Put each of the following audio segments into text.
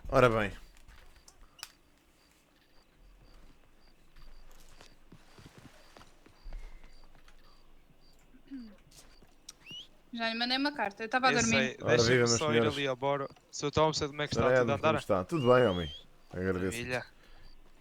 Ora bem. Já lhe mandei uma carta, eu estava a Eu dormir. sei, Ora, viva, deixa-me meus só ir senhores. ali ao boro. Sr. Thompson, como é que está? Sr. Tudo a Edmund, como andar? está? Tudo bem, homem. Agradeço. Maravilha.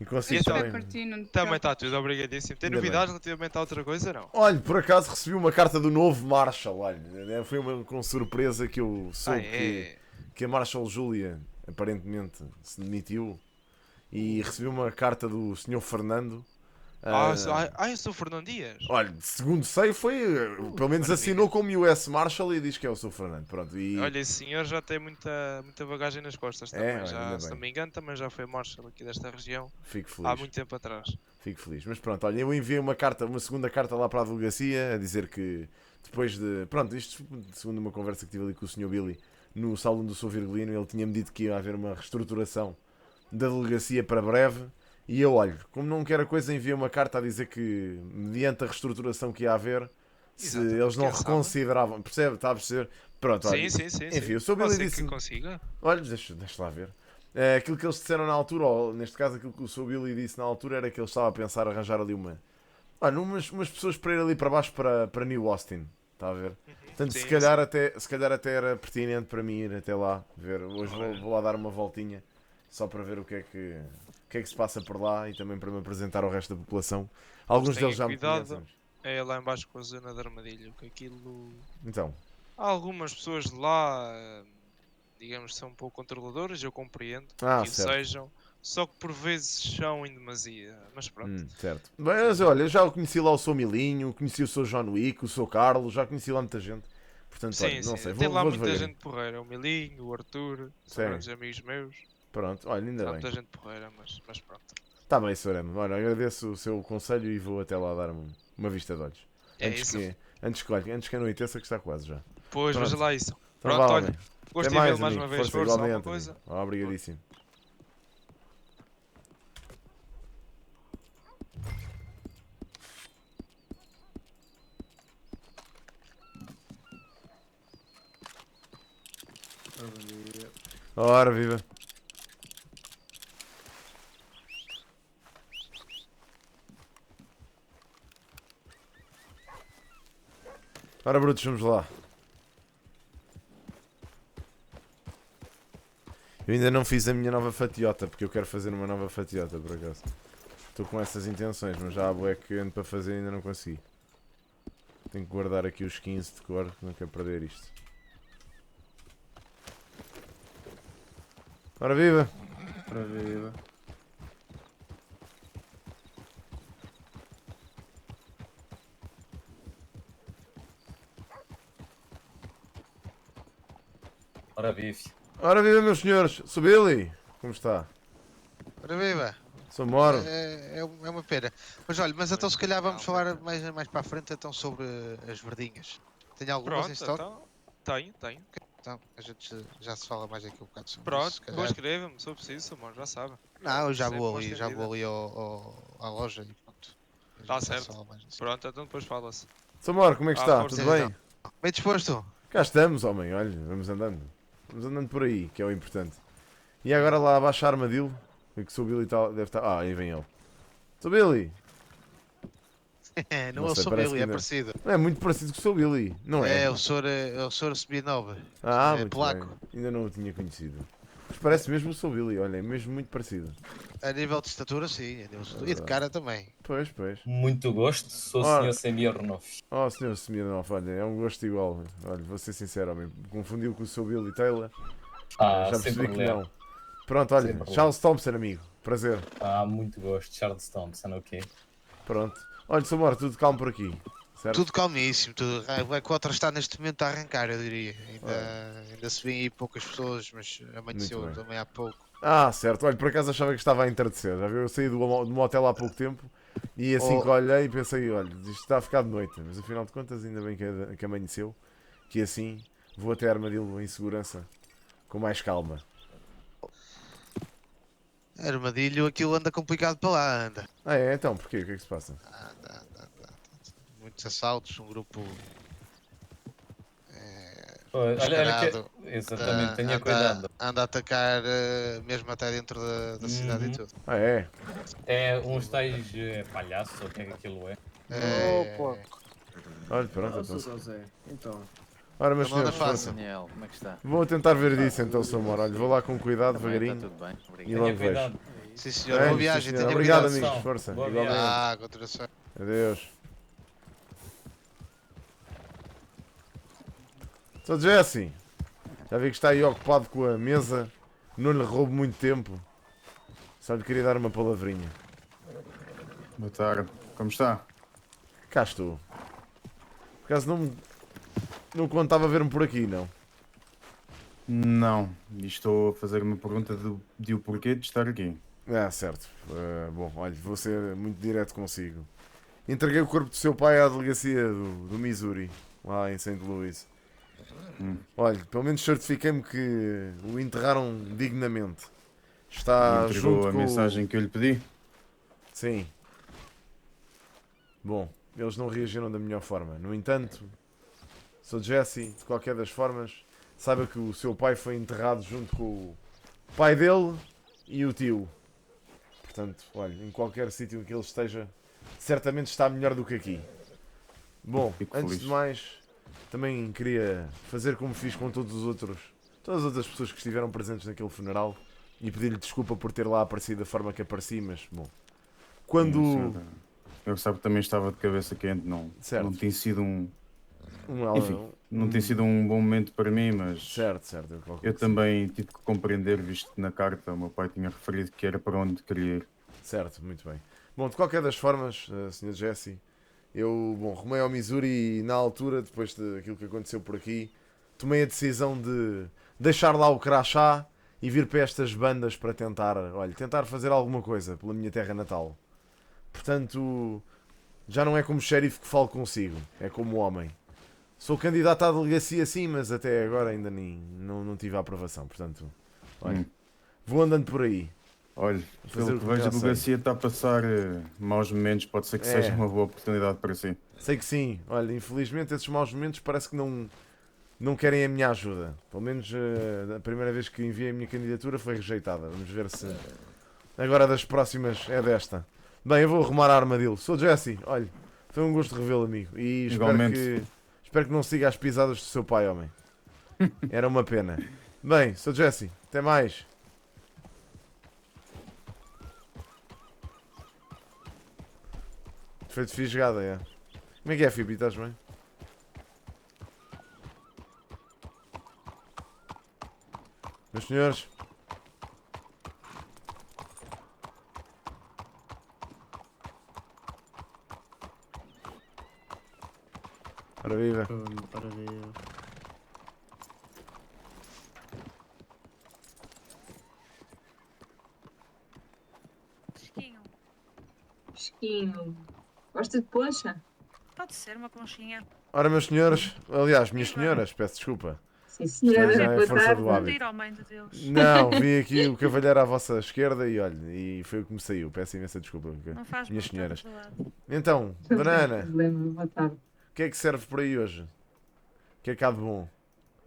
E Eu consigo espero também. por ti, não te Também está preocupes. tudo, obrigadíssimo. Tem Ainda bem. novidades relativamente a outra coisa, não? Olha, por acaso recebi uma carta do novo Marshall. Olha, foi com surpresa que eu soube é. que a Marshall Julia aparentemente se demitiu. E recebi uma carta do Sr. Fernando. Eu sou o Fernando Dias. Olha, segundo sei, foi. Pelo menos Maravilha. assinou como US Marshal e diz que é o Sr. Fernando. Pronto, e. Olha, esse senhor já tem muita bagagem nas costas É, também. olha, ainda Já, se bem. não me engano, também já foi Marshal aqui desta região Fico há feliz. muito tempo atrás. Fico feliz. Mas pronto, olha, eu enviei uma carta, uma segunda carta lá para a delegacia a dizer que depois de. Pronto, isto segundo uma conversa que tive ali com o Sr. Billy no salão do Sr. Virgulino, ele tinha-me dito que ia haver uma reestruturação da delegacia para breve. E eu, olho, como não quero a coisa, enviei uma carta a dizer que, mediante a reestruturação que ia haver, se Exatamente, eles não quem sabe? reconsideravam, percebe? Está a perceber? Pronto, olha. Sim. Enfim, o Sr. Pode Billy ser que disse-me. consiga. Olha, deixa lá ver. Aquilo que eles disseram na altura, ou neste caso aquilo que o Sr. Billy disse na altura, era que ele estava a pensar arranjar ali Olha, umas pessoas para ir ali para baixo para New Austin. Está a ver? Portanto, Sim, se calhar até era pertinente para mim ir até lá. Ver. Hoje vou lá dar uma voltinha. Só para ver o que é que se passa por lá e também para me apresentar ao resto da população. Alguns deles já me conhecem. Cuidado. É lá embaixo com a zona de armadilho, que aquilo... Então, Há algumas pessoas de lá, digamos, são um pouco controladoras, eu compreendo que o certo. sejam, só que por vezes são em demasia, mas pronto. Certo. Mas olha, já conheci lá o Sr. Milinho, conheci o Sr. John Wick, o Sr. Carlos, já conheci lá muita gente. Portanto, olha, não sei, Tem lá vou muita devagarinho. gente porreira, o Milinho, o Arthur, são Sim. grandes amigos meus, Pronto, olha, ainda há bem. muita gente porreira, mas pronto. Está bem, Sr. Emo. Olha, agradeço o seu conselho e vou até lá dar uma vista de olhos. É isso. Antes que anoiteça, que está quase já. Pois, Pronto. veja lá isso. Então Pronto, vá, olha, homem. gosto Até de vê-lo mais amigo. uma vez, Força, força, alguma igualmente, coisa. amigo. Obrigadíssimo. Ora, viva. Ora, brutos, vamos lá. Eu ainda não fiz a minha nova fatiota, porque eu quero fazer uma nova fatiota, por acaso. Estou com essas intenções, mas já há bué que ando para fazer e ainda não consegui. Tenho que guardar aqui os 15 de cor, não quero perder isto. Ora, viva! Ora viva. Ora vive. Ora, viva, meus senhores! Sou Billy! Como está? Ora viva! Sou Moro! É uma pena. Mas olha, então se calhar vamos falar mais para a frente então sobre as verdinhas. Tem algumas em Pronto, estoque? então, tenho. Então a gente já se fala mais aqui um bocado sobre Pronto, isso, se depois calhar. escreva-me, se eu preciso, mano, já sabe. Não, eu já Sempre vou mão ali, estendida. à loja e pronto. A gente Tá já se certo. fala mais disso. Pronto, então depois fala-se. Sou Moro, como é que está? força, Tudo bem? então. Bem disposto? Cá estamos, homem, olha, vamos andando. Vamos andando por aí, que é o importante. E agora lá abaixo a armadilho. Que o Sr. Billy deve estar. Ah, aí vem ele. Sr. Billy! Não Não é o sei, Sr. parece Billy, que é não. parecido. É muito parecido com o seu Billy, não é? É o Sr. Smirnov. Ah, é muito polaco. bem. Ainda não o tinha conhecido. Mas parece mesmo o seu Billy, olha, é mesmo muito parecido. A nível de estatura, sim. A nível de estatura. E de cara também. Pois, pois. Muito gosto, sou o Ora. Sr. Smirnov. Oh, senhor Smirnoff, olha, é um gosto igual. Olha, vou ser sincero, homem. Confundiu com o seu Billy Taylor. Já Sem percebi que problema. não. Pronto, olha, Sem problema. Charles Thompson, amigo. Prazer. Muito gosto, Charles Thompson, ok. Pronto. Olha, Sr. Mora, tudo calmo por aqui. Certo? Tudo calmíssimo. Tudo. A Equator está neste momento a arrancar, eu diria. Ainda se vêem aí poucas pessoas, mas amanheceu Muito bem. também há pouco. Ah, certo. Olha, por acaso achava que estava a entardecer. Já viu? Eu saí do motel há pouco tempo e assim Oh. que olhei pensei, olha, isto está a ficar de noite. Mas afinal de contas, ainda bem que amanheceu. Que assim vou até Armadilho em segurança, com mais calma. Armadilho, aquilo anda complicado para lá, anda. Ah, é? Então, porquê? O que é que se passa? Anda. Muitos assaltos, um grupo Olha que... descarado. Exatamente, tenha cuidado. Anda a atacar mesmo até dentro da cidade e Uhum. tudo. Ah, é? É uns tais palhaços, ou o que é que aquilo é? Olha, pronto. Ah, Então. Sr. José, então. Ora, meus Não anda senhores, fácil. força. Daniel, como é que está? Vou tentar ver disso então, Sr. Mora. Olha, vou lá com cuidado, Também está devagarinho. tudo bem, E obrigado. logo Tenha cuidado. Sim senhor, É, boa sim, viagem, senhor. tenha Obrigado, cuidado. amigos. Força. Boa Igualmente. Continuação. Adeus. Sr. Jesse, já vi que está aí ocupado com a mesa. Não lhe roubo muito tempo. Só lhe queria dar uma palavrinha. Boa tarde, como está? Cá estou. Por acaso não contava ver-me por aqui, não. Não, e estou a fazer uma pergunta de o porquê de estar aqui. Ah, certo. Bom, olha, vou ser muito direto consigo. Entreguei o corpo do seu pai à delegacia do Missouri, lá em St. Louis. Olha, pelo menos certifiquei-me que o enterraram dignamente. Está Entregou junto a com mensagem que eu lhe pedi? Sim. Bom, eles não reagiram da melhor forma. No entanto, sou Jesse, de qualquer das formas, saiba que o seu pai foi enterrado junto com o pai dele e o tio. Portanto, olha, em qualquer sítio em que ele esteja, certamente está melhor do que aqui. Bom, Fico antes feliz. de mais, também queria fazer como fiz com todas as outras pessoas que estiveram presentes naquele funeral e pedir-lhe desculpa por ter lá aparecido da forma que apareci, mas, bom, quando... Sim, senhor. Eu sabe que também estava de cabeça quente, Certo. não tem sido Um, enfim, não tem sido um bom momento para mim, mas Certo, certo. eu também tive que compreender, visto que na carta o meu pai tinha referido que era para onde queria ir. Certo, muito bem. Bom, de qualquer das formas, Sr. Jesse, eu, bom, rumei ao Missouri e na altura, depois daquilo que aconteceu por aqui, tomei a decisão de deixar lá o crachá e vir para estas bandas para tentar, olha, tentar fazer alguma coisa pela minha terra natal. Portanto, já não é como xerife que falo consigo, é como homem. Sou candidato à delegacia sim, mas até agora ainda não tive a aprovação, portanto, olha, vou andando por aí. Olha, Fazer pelo o que que vejo, a já sei. delegacia está a passar maus momentos, pode ser que É. seja uma boa oportunidade para si. Sei que sim, olha, infelizmente esses maus momentos parece que não querem a minha ajuda. Pelo menos a primeira vez que enviei a minha candidatura foi rejeitada. Vamos ver se agora das próximas é desta. Bem, eu vou arrumar a armadilho. Sou Jesse, olha, foi um gosto revê-lo, amigo. E Igualmente. espero que não siga as pisadas do seu pai, homem. Era uma pena. Bem, sou Jesse, até mais. Feito fisgada, é. Como é que é, Fibi? Estás bem? Meus senhores. Ora viva. Para ver. Fresquinho. Fresquinho. Gosta de poncha? Pode ser uma conchinha. Ora, meus senhores. Aliás, minhas senhoras, peço desculpa. Sim, Isto já senhora. é Boa força tarde. do hábito. Tira ao mãe de Deus. Não, vi aqui o cavalheiro à vossa esquerda e olha, e foi o que me saiu. Peço imensa desculpa. Não faz Minhas mal, senhoras. estamos do lado. Então, Não Dona tem Ana, problema. Boa tarde. o que é que serve por aí hoje? O que é que há de bom?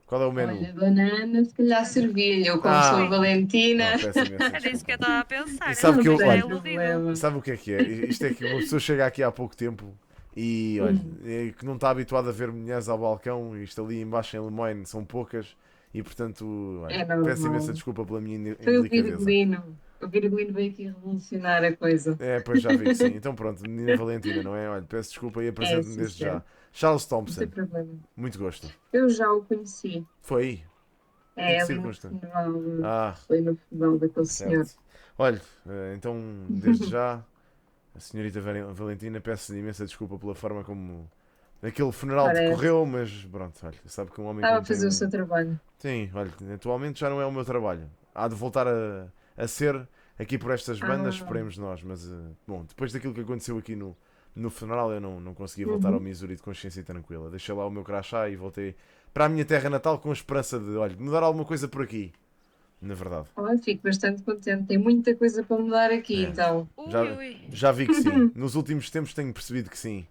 Qual é o menu? Olha, Dona Ana, se calhar servia. Eu, como Ah. sou Valentina. Não, peço imensa Era isso que eu desculpa. estava a pensar. E sabe eu que eu- já olha, iludida. problema. Sabe o que é que é? Isto é que uma pessoa chega aqui há pouco tempo E olha, é que não está habituado a ver mulheres ao balcão, e isto ali embaixo em Lemoyne são poucas, e portanto, olha, É normal. peço imensa desculpa pela minha Foi o indelicadeza. Virgulino. O Virgulino veio aqui revolucionar a coisa. É, pois já vi que sim. Então pronto, menina Valentina, não é? Olha, peço desculpa e apresento-me sim, desde senhor. já. Charles Não Thompson, tem problema. muito gosto. Eu já o conheci. Foi? É que ali no circunstância? funeral. Ah, Foi no funeral daquele senhor. certo. Olha, então, desde já, a senhorita Valentina, peço-lhe imensa desculpa pela forma como aquele funeral Ora, decorreu, mas pronto, olha, sabe que um homem Estava a quando tem fazer o um- seu trabalho. Sim, olha, atualmente já não é o meu trabalho. Há de voltar a ser aqui por estas bandas, Ah. esperemos nós. Mas, bom, depois daquilo que aconteceu aqui no funeral, eu não consegui voltar ao Missouri de consciência tranquila. Deixei lá o meu crachá e voltei para a minha terra natal com a esperança de, olha, mudar alguma coisa por aqui. Na verdade. Olha, fico bastante contente. Tem muita coisa para mudar aqui, É. então. Já- Ui. Já vi que sim. Nos últimos tempos tenho percebido que sim.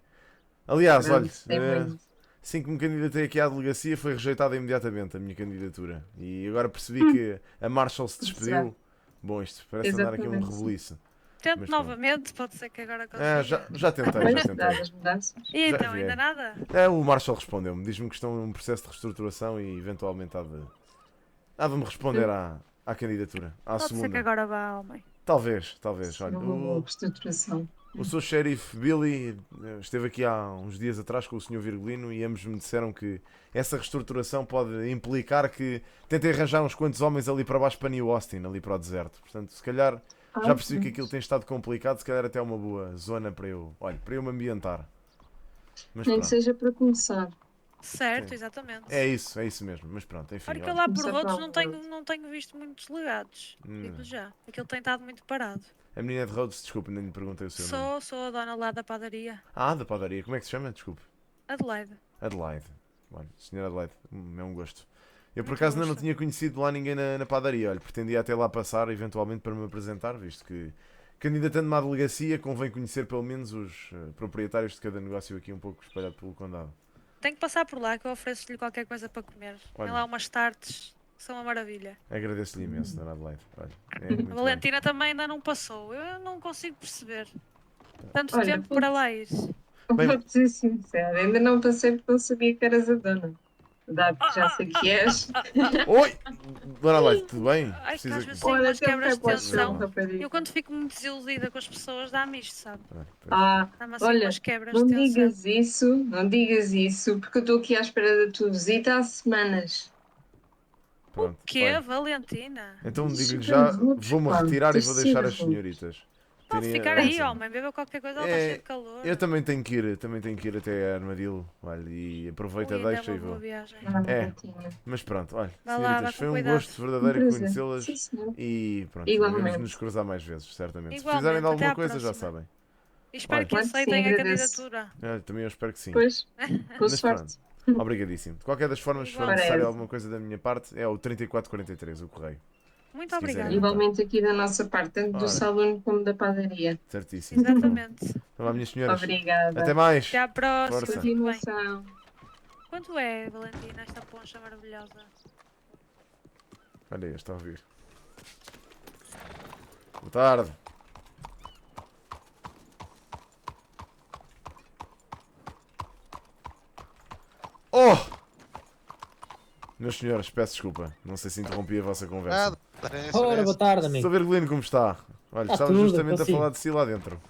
Aliás, olha, Pronto, tem muito. assim que me candidatei aqui à delegacia, foi rejeitada imediatamente a minha candidatura. E agora percebi que a Marshall se despediu. Bom, isto parece andar aqui um Exatamente. rebuliço. Tente Mas novamente, pode ser que agora consiga. É, já tentei, já Pois, tentei. dadas as mudanças. E já então, vi, ainda é. nada? O Marshall respondeu-me, diz-me que estão num processo de reestruturação e eventualmente há de me responder à candidatura, à Pode ser que segunda. agora vá, homem. Talvez. Olha, Uma boa reestruturação. o seu xerife Billy esteve aqui há uns dias atrás com o Sr. Virgulino e ambos me disseram que essa reestruturação pode implicar que tentem arranjar uns quantos homens ali para baixo para New Austin, ali para o deserto. Portanto, se calhar já percebi que aquilo tem estado complicado, se calhar até é uma boa zona para eu me ambientar. Mas Nem que pronto, seja para começar. Certo, Sim. exatamente. é isso mesmo. Mas pronto, enfim. Olha que eu olha. lá por Começar outros para não tenho visto muitos legados. Hum. Digo já. Aquilo tem estado muito parado. A menina de Rhodes, desculpe, nem lhe perguntei o seu nome. Sou a dona lá da padaria. Ah, da padaria, como é que se chama? Desculpe. Adelaide. Adelaide. Olha, senhora Adelaide, é um gosto. Eu por Muito acaso ainda não gosto. tinha conhecido lá ninguém na padaria. Olha, pretendia até lá passar eventualmente para me apresentar, visto que candidatando-me à delegacia convém conhecer pelo menos os proprietários de cada negócio aqui um pouco espalhado pelo condado. Tenho que passar por lá que eu ofereço-lhe qualquer coisa para comer. Olha. Tem lá umas tartes que são uma maravilha. Agradeço-lhe imenso, Dona Adelaide. Olha, é muito A bem. Valentina também ainda não passou. Eu não consigo perceber. Tanto Olha, tempo para lá ir. Bem- Vou-te ser sincera, ainda não passei porque não sabia que eras a dona. Dado que já sei que és. Oi! Dona Adelaide, tudo bem? Ai, que Precisa às vezes que... tenho umas até quebras de vai para o chão, tensão. rapariga. Eu quando fico muito desiludida com as pessoas dá-me isto, sabe? Pois. Ah, Dá-me assim olha, umas quebras não de tensão. não digas isso, porque eu estou aqui à espera da tua visita há semanas. Pronto, Que é, olha. Valentina? Então Isso digo-lhe é já, rude, vou-me pá. retirar e Tens vou de deixar ser as rude. senhoritas. Pode terem ficar a- aí, homem. Beba qualquer coisa, ela está cheia de calor. Eu também tenho que ir até a Armadillo, olha, e aproveita, Ui, ainda é deixa uma e boa vou. viagem. Ah, É. Valentina. Mas pronto, olha, Vá lá, vá senhoritas, com foi um cuidado. gosto verdadeiro prazer. conhecê-las Sim, senhor. e pronto, Igualmente. devemos nos cruzar mais vezes, certamente. Se Igualmente, precisarem de até alguma à coisa, já próxima. sabem. E espero Olha. que Claro que sim, aceitem a agradeço. candidatura. Também eu espero que sim. Pois, com Mas sorte. Obrigadíssimo. De qualquer das formas, se for Igual. necessário Parece. alguma coisa da minha parte, é o 3443, o correio. Muito Se obrigada. quiserem. Igualmente aqui da nossa parte, tanto Ora. do salão como da padaria. Certíssimo. Exatamente. Então, lá, minhas senhoras. Obrigada. Até mais. Até à próxima. Força. Tudo bem. Continuação. Quanto é, Valentina, esta poncha maravilhosa? Olha aí, está a ouvir. Boa tarde. Oh! Meus senhores, peço desculpa. Não sei se interrompi a vossa conversa. Nada, parece, Ora, parece. boa tarde, amigo. Sou Virgulino, como está? Olha, Está estava tudo, justamente a consigo. falar de si lá dentro.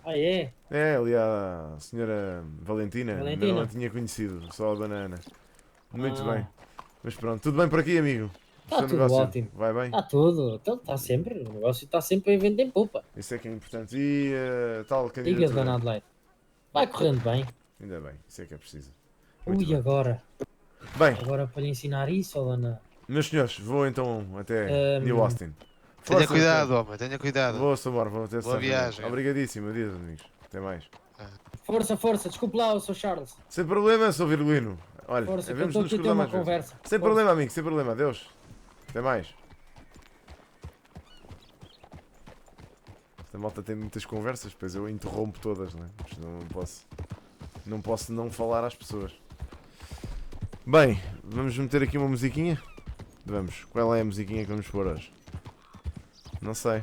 Ah, é? É, ali a senhora Valentina. Ainda Valentina? não a tinha conhecido, só a dona Ana. Muito Ah. bem. Mas pronto, tudo bem por aqui, amigo? O Tá seu tudo negócio ótimo. vai bem? Está tudo. Então está sempre. O negócio está sempre em venda em poupa. Isso é que é importante. E tal Diga, candidatura? dona Adelaide. Vai correndo bem. Ainda bem, isso é que é preciso. Muito Ui, bem. agora. Bem, Agora para lhe ensinar isso, dona. meus senhores, vou então até New Austin. Tenha Força, cuidado, homem, tenha cuidado. Vou, Samar, vou até Boa São viagem. Obrigadíssimo, adeus, amigos. Até mais. Força, força. Desculpe lá, eu sou Charles. Sem problema, sou Virgulino. Olha, Força, que eu devemos estou nos aqui a ter cruzar uma mais vezes. conversa. Sem Força. problema, amigo, sem problema. Adeus. Até mais. Esta malta tem muitas conversas, pois eu interrompo todas, né? Mas não posso não falar às pessoas. Bem, vamos meter aqui uma musiquinha? Vamos. Qual é a musiquinha que vamos pôr hoje? Não sei.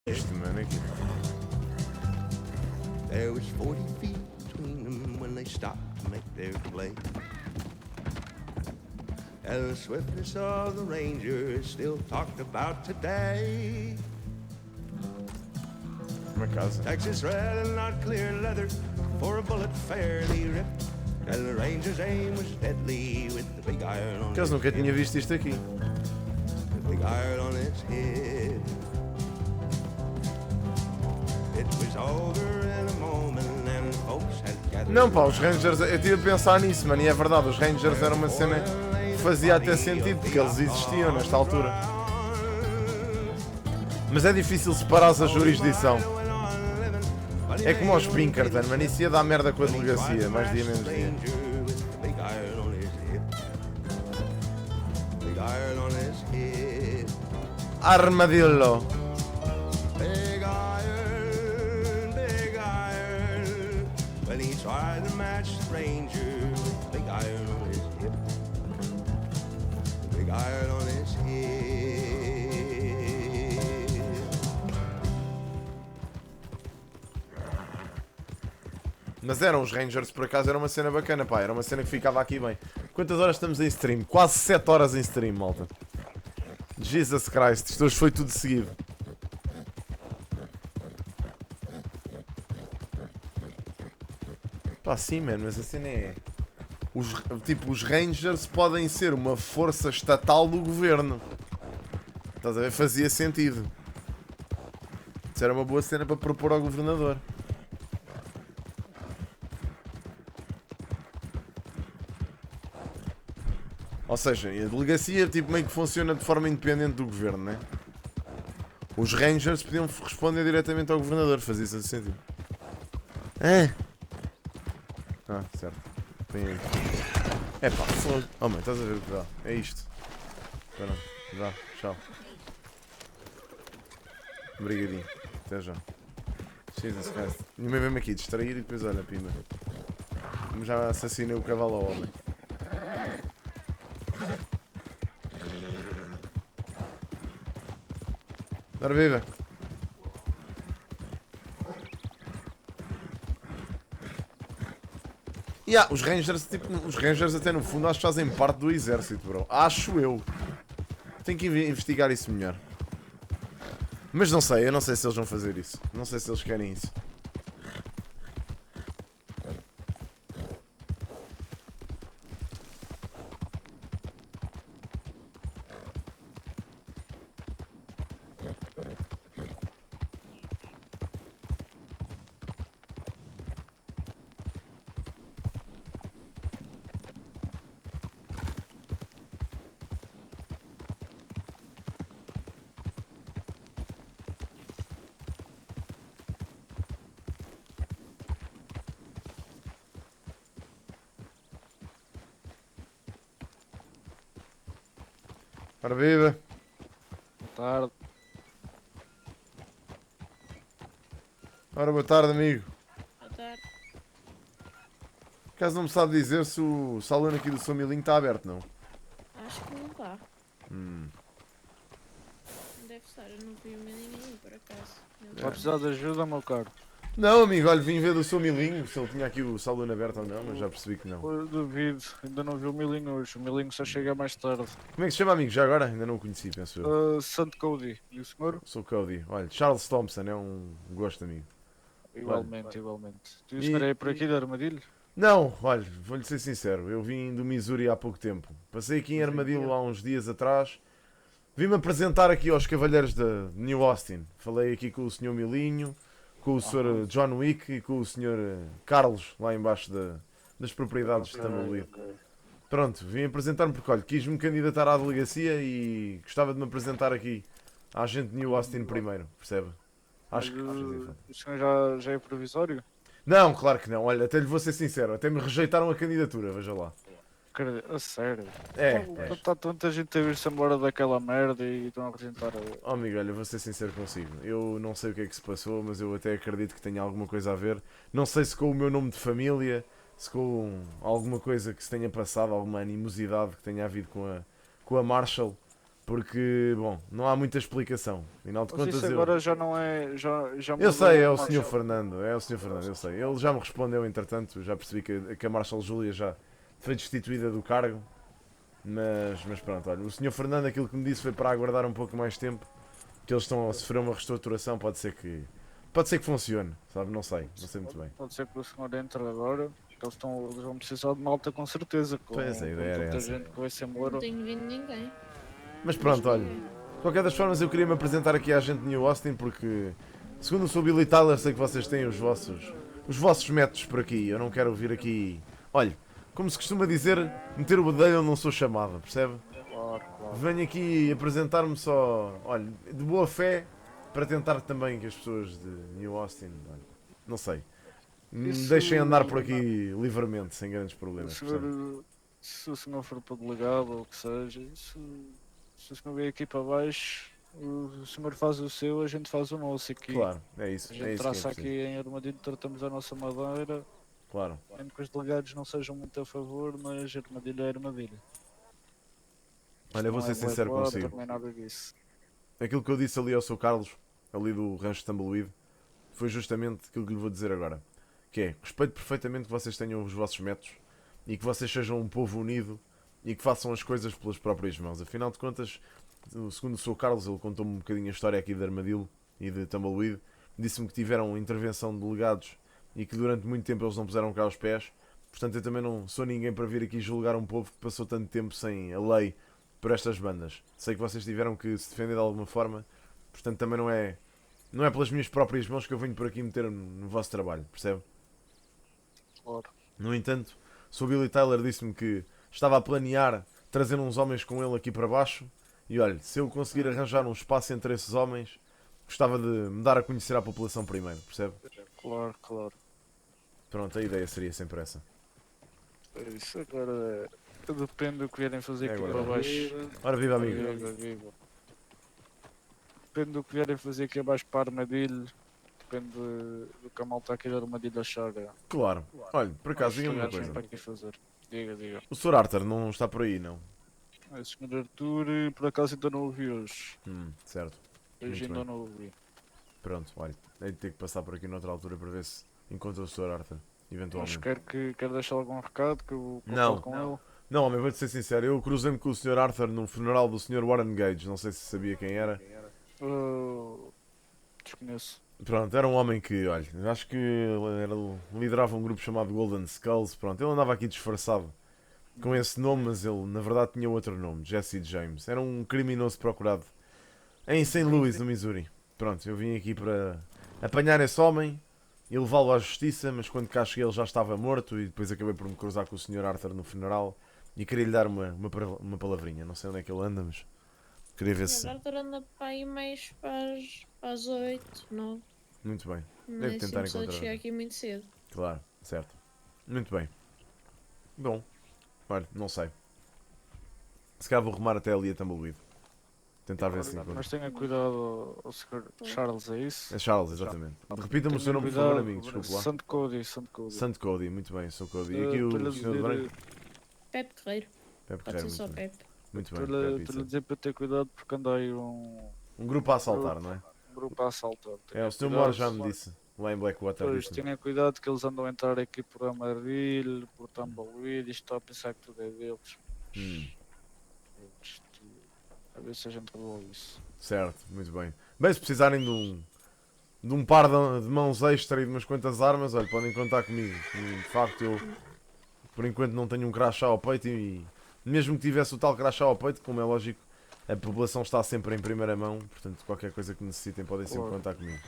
Isto, mano, aqui. There was 40 feet between them when they stopped to make their play. And the swiftness of the Ranger is still talked about today. Uma casa. Texas red and not clear leather for a bullet fairly ripped. And the Ranger's aim was deadly with the big iron on Por acaso his nunca hip. tinha visto isto aqui. The big iron on its head. It was over in a moment and folks had gathered. Não, pá, os Rangers, eu tive a pensar nisso, mano, e é verdade, os Rangers eram uma cena que fazia até sentido, porque eles existiam nesta altura. Mas é difícil separar a jurisdição. É como aos Pinkerton, mano, isso ia dar merda com a delegacia, mais dia menos dia. Big iron on his hip. Big iron on his hip. Armadillo. Big iron, big iron. When he tried to match the Ranger with big iron on his hip. Big iron on his hip. Mas eram os Rangers, por acaso, era uma cena bacana, pá, era uma cena que ficava aqui bem. Quantas horas estamos em stream? Quase 7 horas em stream, malta. Jesus Christ, isto hoje foi tudo seguido. Pá, sim, mano, mas a cena é... os Rangers podem ser uma força estatal do governo. Estás a ver? Fazia sentido. Isso era uma boa cena para propor ao governador. Ou seja, a delegacia tipo, meio que funciona de forma independente do governo, né? Os Rangers podiam responder diretamente ao governador, fazia isso sentido. Ah, certo. Tem aí. É pá, fogo. Oh mãe, estás a ver o que dá? É isto. Pronto, já, tchau. Obrigadinho. Até já. Jesus Christ. Nenhuma vem-me aqui distrair e depois olha, pimba. Como já assassinei o cavalo ao homem. Ora viva! Os Rangers, tipo, os Rangers até no fundo acho que fazem parte do exército, bro. Acho eu. Tenho que investigar isso melhor. Mas não sei, eu não sei se eles vão fazer isso. Não sei se eles querem isso. Ora viva! Boa tarde. Ora boa tarde, amigo. Boa tarde. Caso não me sabe dizer se o salão aqui do São Milinho está aberto, não? Acho que não está. Hum. Deve estar, eu não vi o menino por acaso. Vai precisar de ajuda, meu caro? Não, amigo, olha, vim ver do seu Milinho, se ele tinha aqui o salão aberto ou não, mas já percebi que não. Eu duvido, ainda não vi o Milinho hoje. O Milinho só chega mais tarde. Como é que se chama, amigo? Já agora? Ainda não o conheci, penso eu. Santo Cody. E o senhor? Sou Cody. Olha, Charles Thompson, é um gosto, amigo. Igualmente, igualmente. Tu e o senhor é por aqui de Armadilho? Não, olha, vou-lhe ser sincero, eu vim do Missouri há pouco tempo. Passei aqui em Armadillo há uns dias atrás. Vim-me apresentar aqui aos Cavalheiros de New Austin. Falei aqui com o Sr. Milinho, com o Sr. John Wick e com o Sr. Carlos, lá embaixo das propriedades de Tumbleweed. Pronto, vim apresentar-me porque, olha, quis-me candidatar à delegacia e gostava de me apresentar aqui à gente de New Austin primeiro, percebe? Acho que... O senhor já é provisório? Não, claro que não. Olha, até lhe vou ser sincero, até me rejeitaram a candidatura, veja lá. A sério? É. Está tanta gente a vir-se embora daquela merda e estão a representar. Oh, amigo, olha, vou ser sincero consigo. Eu não sei o que é que se passou, mas eu até acredito que tenha alguma coisa a ver. Não sei se com o meu nome de família, se com alguma coisa que se tenha passado, alguma animosidade que tenha havido com a Marshall. Porque, bom, não há muita explicação. Afinal de Mas contas, isso agora já não é. Já eu mudou sei, é o mais. Sr. Fernando, é o Sr. Fernando, eu sei. Ele já me respondeu, entretanto, já percebi que a Marshal Júlia já foi destituída do cargo. Mas pronto, olha, o Sr. Fernando aquilo que me disse foi para aguardar um pouco mais tempo, que eles estão a sofrer uma reestruturação, pode ser que funcione, sabe? Não sei muito bem. Pode ser que o senhor entre agora. Que eles vão precisar de malta com certeza. Com, Pois, a ideia era tanta essa. gente que vai ser embora. Não tenho vindo ninguém. Mas pronto, olha, de qualquer das formas eu queria me apresentar aqui à gente de New Austin porque, segundo o Sr. Billy Tyler, sei que vocês têm os vossos métodos por aqui. Eu não quero vir aqui, olha, como se costuma dizer, meter o bedelho onde não sou chamada, percebe? Claro. Venho aqui apresentar-me só, olha, de boa fé, para tentar também que as pessoas de New Austin, olha, não sei, me Isso- deixem andar por aqui livremente, sem grandes problemas, Se percebe? o senhor for para delegado ou o que seja, se o senhor vier aqui para baixo, o senhor faz o seu, a gente faz o nosso aqui. Claro, é isso A que gente é traça preciso. aqui em Armadilho, tratamos a nossa madeira, Claro. mesmo que os delegados não sejam muito a favor, mas Armadilho é Armadilho. Olha, eu vou Não ser é sincero Blackwater, consigo. nem nada disso. Aquilo que eu disse ali ao Sr. Carlos, ali do Rancho de Tumbleweed, foi justamente aquilo que lhe vou dizer agora. Que é, respeito perfeitamente que vocês tenham os vossos métodos e que vocês sejam um povo unido e que façam as coisas pelas próprias mãos. Afinal de contas, segundo o Sr. Carlos, ele contou-me um bocadinho a história aqui de Armadillo e de Tumbleweed, disse-me que tiveram intervenção de delegados e que durante muito tempo eles não puseram cá os pés. Portanto, eu também não sou ninguém para vir aqui julgar um povo que passou tanto tempo sem a lei por estas bandas. Sei que vocês tiveram que se defender de alguma forma, portanto também não é pelas minhas próprias mãos que eu venho por aqui meter no vosso trabalho, percebe? Claro. No entanto, o Sr. Billy Tyler disse-me que estava a planear trazer uns homens com ele aqui para baixo e olha, se eu conseguir arranjar um espaço entre esses homens, gostava de me dar a conhecer à população primeiro, percebe? Claro. Pronto, a ideia seria sempre essa. Isso agora depende do que vierem fazer É aqui agora. para baixo. Ora, viva amigo. Viva. Depende do que vierem fazer aqui abaixo para Armadilho. Depende do que a malta aqui de Armadilho achar. Claro. Olha, por acaso, diga-me uma Os coisa. para aqui fazer. Diga. O Sr. Arthur não está por aí, não? O Sr. Arthur, por acaso ainda não ouvi hoje. Certo. Hoje Muito ainda bem. não ouvi. Pronto, olha, hei de ter que passar por aqui noutra altura para ver se encontro o Sr. Arthur, Mas eventualmente. quer deixar algum recado que eu Não. falo com ele? Não, homem, vou-te ser sincero, eu cruzei-me com o Sr. Arthur no funeral do Sr. Warren Gage, não sei se sabia quem era. Desconheço. Pronto, era um homem que, olha, acho que liderava um grupo chamado Golden Skulls, pronto, ele andava aqui disfarçado com esse nome, mas ele na verdade tinha outro nome, Jesse James. Era um criminoso procurado em St. Louis, no Missouri. Pronto, eu vim aqui para apanhar esse homem e levá-lo à justiça, mas quando cá cheguei ele já estava morto e depois acabei por me cruzar com o Sr. Arthur no funeral e queria lhe dar uma palavrinha. Não sei onde é que ele anda, mas queria ver se... Agora anda para aí mais para as 8, 9. Muito bem, Não Devo é tentar assim, encontrar. chegar aqui muito cedo. Claro, certo. Muito bem. Bom, olha, não sei. Se calhar vou rumar até ali a Tumbleweed. Tentar ver se encontro. Mas tenha cuidado, o Sr. Charles, é isso? É Charles, exatamente. Repita-me o Tenha seu nome, por cuidado, favor, amigo, desculpe lá. Santo Cody. Santo Cody, muito bem, sou Cody. E aqui Estou-lhe o a senhor de branco? Pepe Guerreiro. Pepe Pode Guerreiro, ser só muito bem. Pepe. Muito bem, Estou-lhe Pepe, a dizer para ter cuidado porque anda aí um grupo a assaltar, não é? grupo a assaltar. É, o Sr. Tenha Moro cuidado. já me disse, lá em Blackwater. Pois, disse-me. tenha cuidado que eles andam a entrar aqui por Amarillo, por Tumbleweed, isto está a pensar que tudo é deles. Isto, a ver se a gente resolve isso. Certo, muito bem. Bem, se precisarem de um par de mãos extra e de umas quantas armas, olha, podem contar comigo. De facto, eu por enquanto não tenho um crachá ao peito e mesmo que tivesse o tal crachá ao peito, como é lógico, a população está sempre em primeira mão, portanto qualquer coisa que necessitem podem sempre Claro. contar comigo.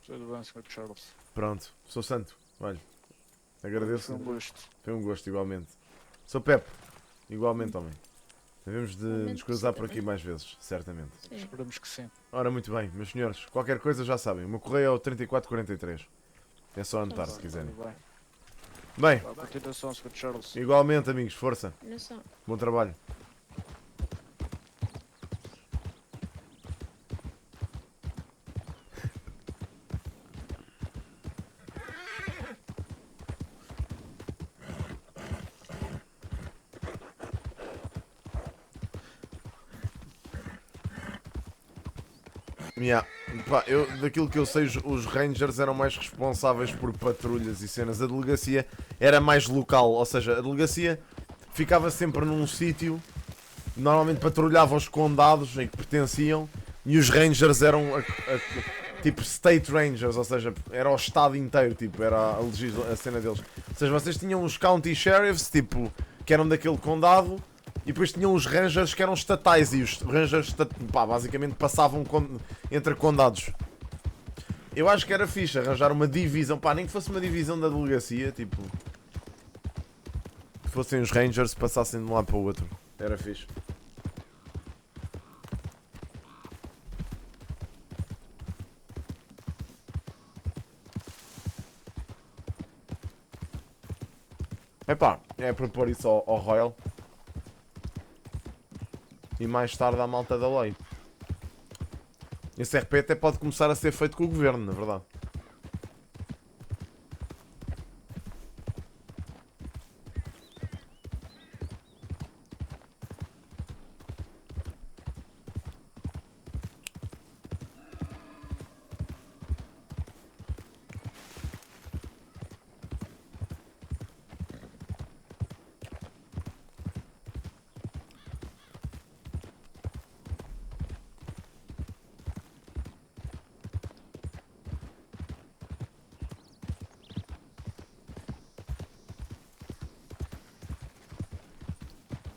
Tudo bem, Sr. Charles. Pronto, sou santo, olha, agradeço. Foi um gosto. Foi um gosto, igualmente. Sou Pepe, igualmente, homem. Devemos de Igualmente, nos cruzar você por aqui também. mais vezes, certamente. Sim. Esperamos que sim. Ora, muito bem, meus senhores, qualquer coisa já sabem, o meu correio é o 3443. É só anotar se quiserem. Tudo bem. Bem, A continuação, Sr. Charles. igualmente, amigos, força, Olha só. bom trabalho. Yeah. Pá, daquilo que eu sei, os Rangers eram mais responsáveis por patrulhas e cenas. A delegacia era mais local, ou seja, a delegacia ficava sempre num sítio, normalmente patrulhava os condados em que pertenciam, e os Rangers eram tipo State Rangers, ou seja, era o estado inteiro, tipo, era a cena deles. Ou seja, vocês tinham os County Sheriffs, tipo, que eram daquele condado, e depois tinham os Rangers que eram estatais, e os Rangers, pá, basicamente passavam entre condados. Eu acho que era fixe arranjar uma divisão, pá, nem que fosse uma divisão da delegacia, tipo, que fossem os Rangers e passassem de um lado para o outro. Era fixe. Epá, é propor isso ao Royal. E mais tarde à malta da lei. Esse RP até pode começar a ser feito com o governo, na verdade.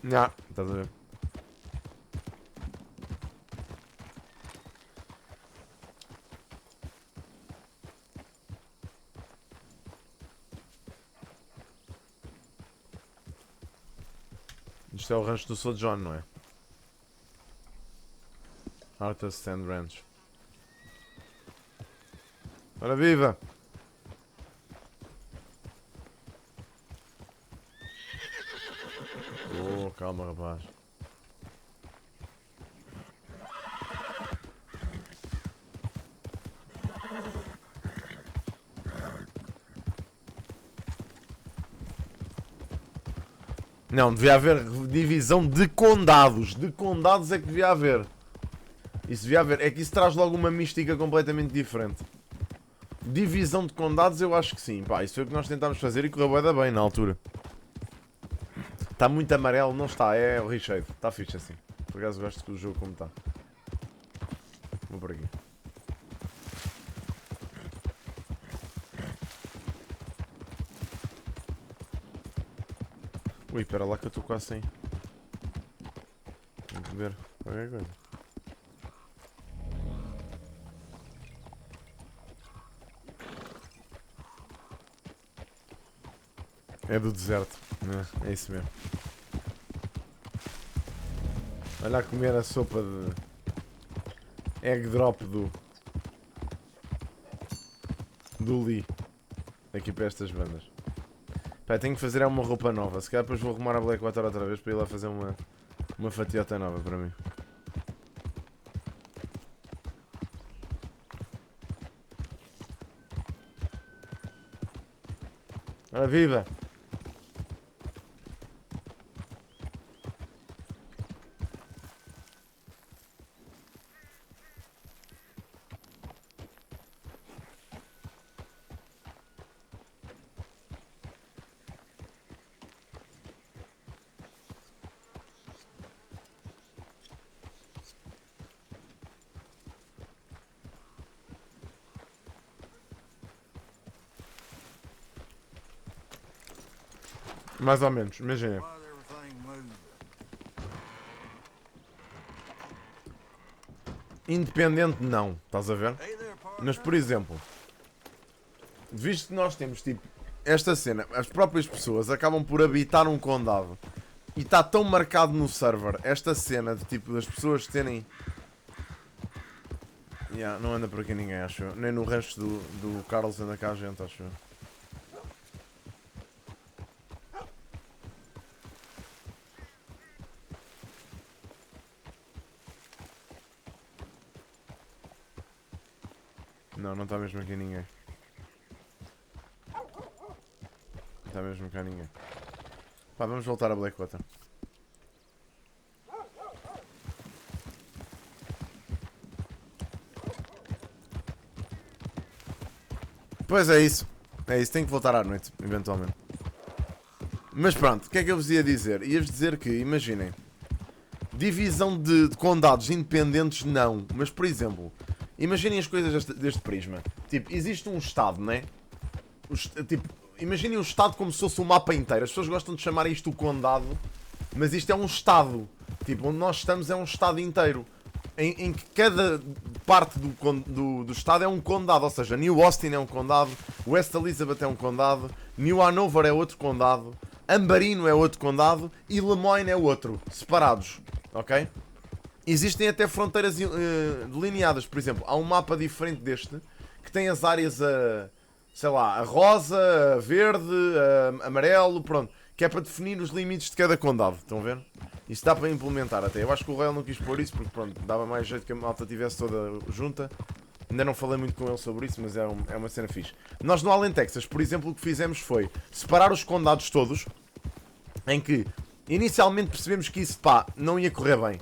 Já, estás a ver? Isto é o rancho do Sr. John, não é? Arthur Stand Ranch. Ora viva! Oh, calma, rapaz. Não, devia haver divisão de condados. De condados é que devia haver. Isso devia haver. É que isso traz logo uma mística completamente diferente. Divisão de condados eu acho que sim. Pá, isso foi o que nós tentámos fazer e correu bué bem na altura. Está muito amarelo, não está, é o recheio. Está fixe assim. Por acaso gosto do jogo como está. Vou por aqui. Ui, espera lá que eu estou quase sem. Tenho que ver qualquer coisa. É do deserto, é isso mesmo. Olha a comer a sopa de egg drop do Lee. Aqui para estas bandas. Pá, tenho que fazer uma roupa nova. Se calhar depois vou arrumar a Blackwater outra vez para ir lá fazer uma fatiota nova para mim. Ora viva! Mais ou menos, imagina. Independente não, estás a ver? Mas por exemplo, visto que nós temos tipo esta cena, as próprias pessoas acabam por habitar um condado e está tão marcado no server esta cena de tipo das pessoas terem. Yeah, não anda por aqui ninguém, acho eu. Nem no resto do Carlos anda cá a gente, acho eu. Não, não está mesmo aqui ninguém. Não está mesmo cá ninguém. Pá, vamos voltar a Blackwater. Pois é isso. É isso, tem que voltar à noite, eventualmente. Mas pronto, o que é que eu vos ia dizer? Ia-vos dizer que, imaginem, divisão de condados independentes não, mas por exemplo, imaginem as coisas deste prisma. Tipo, existe um estado, né? Tipo, imaginem o estado como se fosse um mapa inteiro. As pessoas gostam de chamar isto o condado, mas isto é um estado. Tipo, onde nós estamos é um estado inteiro. Em que cada parte do estado é um condado. Ou seja, New Austin é um condado, West Elizabeth é um condado, New Hanover é outro condado, Ambarino é outro condado e Lemoyne é outro. Separados. Ok? Existem até fronteiras delineadas. Por exemplo, há um mapa diferente deste que tem as áreas sei lá, a rosa, a verde, a amarelo, pronto. Que é para definir os limites de cada condado. Estão a ver? Isso dá para implementar até. Eu acho que o Royal não quis pôr isso porque, pronto, dava mais jeito que a malta estivesse toda junta. Ainda não falei muito com ele sobre isso, mas é uma cena fixe. Nós no Allen, Texas, por exemplo, o que fizemos foi separar os condados todos, em que inicialmente percebemos que isso, pá, não ia correr bem.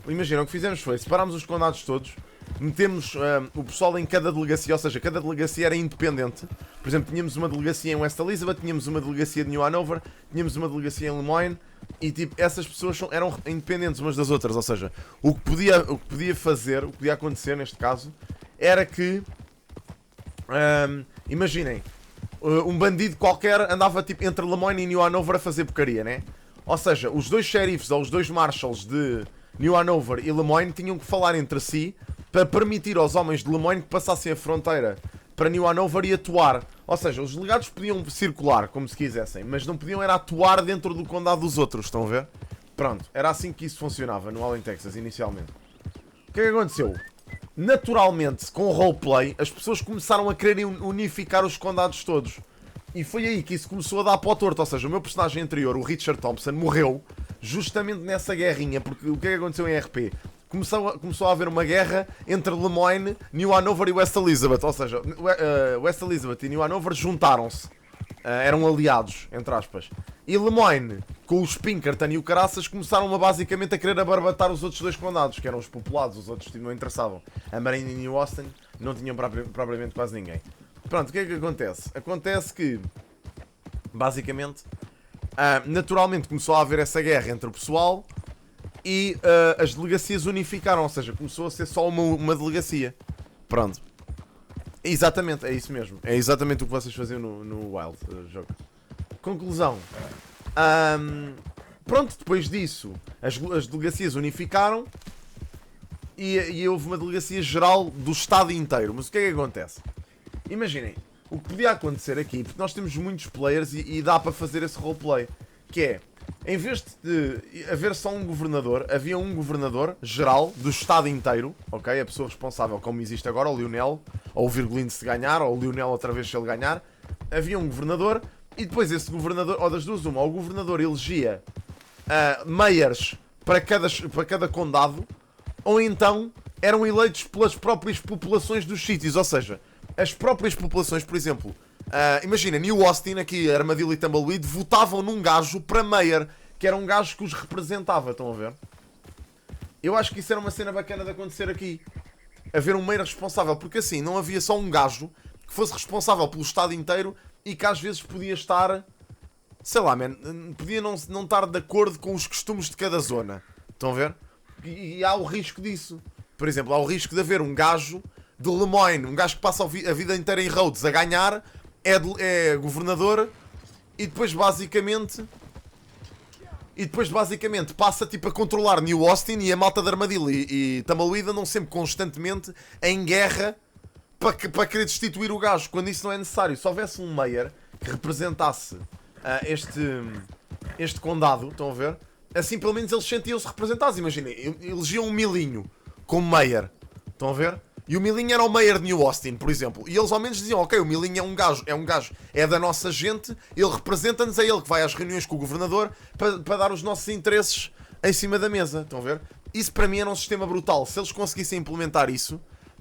Imagina, o que fizemos foi separámos os condados todos, metemos o pessoal em cada delegacia, ou seja, cada delegacia era independente. Por exemplo, tínhamos uma delegacia em West Elizabeth, tínhamos uma delegacia de New Hanover, tínhamos uma delegacia em Lemoyne, e tipo, essas pessoas eram independentes umas das outras. Ou seja, o que podia acontecer neste caso, era que, imaginem, um bandido qualquer andava tipo entre Lemoyne e New Hanover a fazer porcaria, né? Ou seja, os dois sheriffs ou os dois marshals de New Hanover e Lemoyne tinham que falar entre si para permitir aos homens de Lemoyne que passassem a fronteira para New Hanover e atuar. Ou seja, os delegados podiam circular como se quisessem, mas não podiam era atuar dentro do condado dos outros, estão a ver? Pronto, era assim que isso funcionava no Allen, Texas, inicialmente. O que é que aconteceu? Naturalmente, com o roleplay, as pessoas começaram a querer unificar os condados todos. E foi aí que isso começou a dar para o torto. Ou seja, o meu personagem anterior, o Richard Thompson, morreu justamente nessa guerrinha. Porque o que é que aconteceu em RP? Começou a haver uma guerra entre Lemoyne, New Hanover e West Elizabeth. Ou seja, West Elizabeth e New Hanover juntaram-se. Eram aliados, entre aspas. E Lemoyne, com os Pinkerton e o Caraças, começaram basicamente a querer abarbatar os outros dois condados, que eram os populados, os outros não interessavam. A Marine e New Austin não tinham propriamente quase ninguém. Pronto, o que é que acontece? Acontece que, basicamente, naturalmente começou a haver essa guerra entre o pessoal e as delegacias unificaram, ou seja, começou a ser só uma delegacia. Pronto. Exatamente, é isso mesmo. É exatamente o que vocês faziam no Wild jogo. Conclusão. Pronto, depois disso, as delegacias unificaram e houve uma delegacia geral do estado inteiro. Mas o que é que acontece? Imaginem, o que podia acontecer aqui, porque nós temos muitos players e dá para fazer esse roleplay, que é, em vez de haver só um governador, havia um governador geral do estado inteiro, ok? A pessoa responsável, como existe agora, o Lionel, ou o Virgulino se ganhar, ou o Lionel outra vez se ele ganhar, havia um governador, e depois esse governador, ou das duas uma, o governador elegia mayors para cada condado, ou então eram eleitos pelas próprias populações dos sítios, ou seja, as próprias populações, por exemplo, imagina, New Austin, aqui, Armadillo e Tumbleweed, votavam num gajo para mayor, que era um gajo que os representava, estão a ver? Eu acho que isso era uma cena bacana de acontecer aqui. Haver um mayor responsável, porque assim, não havia só um gajo que fosse responsável pelo estado inteiro e que às vezes podia estar, sei lá, man, podia não estar de acordo com os costumes de cada zona. Estão a ver? E há o risco disso. Por exemplo, há o risco de haver um gajo de Lemoyne, um gajo que passa a vida inteira em Rhodes a ganhar, é governador e depois basicamente passa tipo a controlar New Austin e a malta de Armadillo e Tumbleweed andam sempre constantemente em guerra para querer destituir o gajo, quando isso não é necessário. Se houvesse um mayor que representasse este condado, estão a ver? Assim pelo menos eles sentiam-se representados. Imaginem, elegiam um Milinho como mayor, estão a ver? E o Milinho era o mayor de New Austin, por exemplo. E eles ao menos diziam, ok, o Milinho é da nossa gente, ele representa-nos, é ele que vai às reuniões com o governador para dar os nossos interesses em cima da mesa. Estão a ver? Isso para mim era um sistema brutal. Se eles conseguissem implementar isso,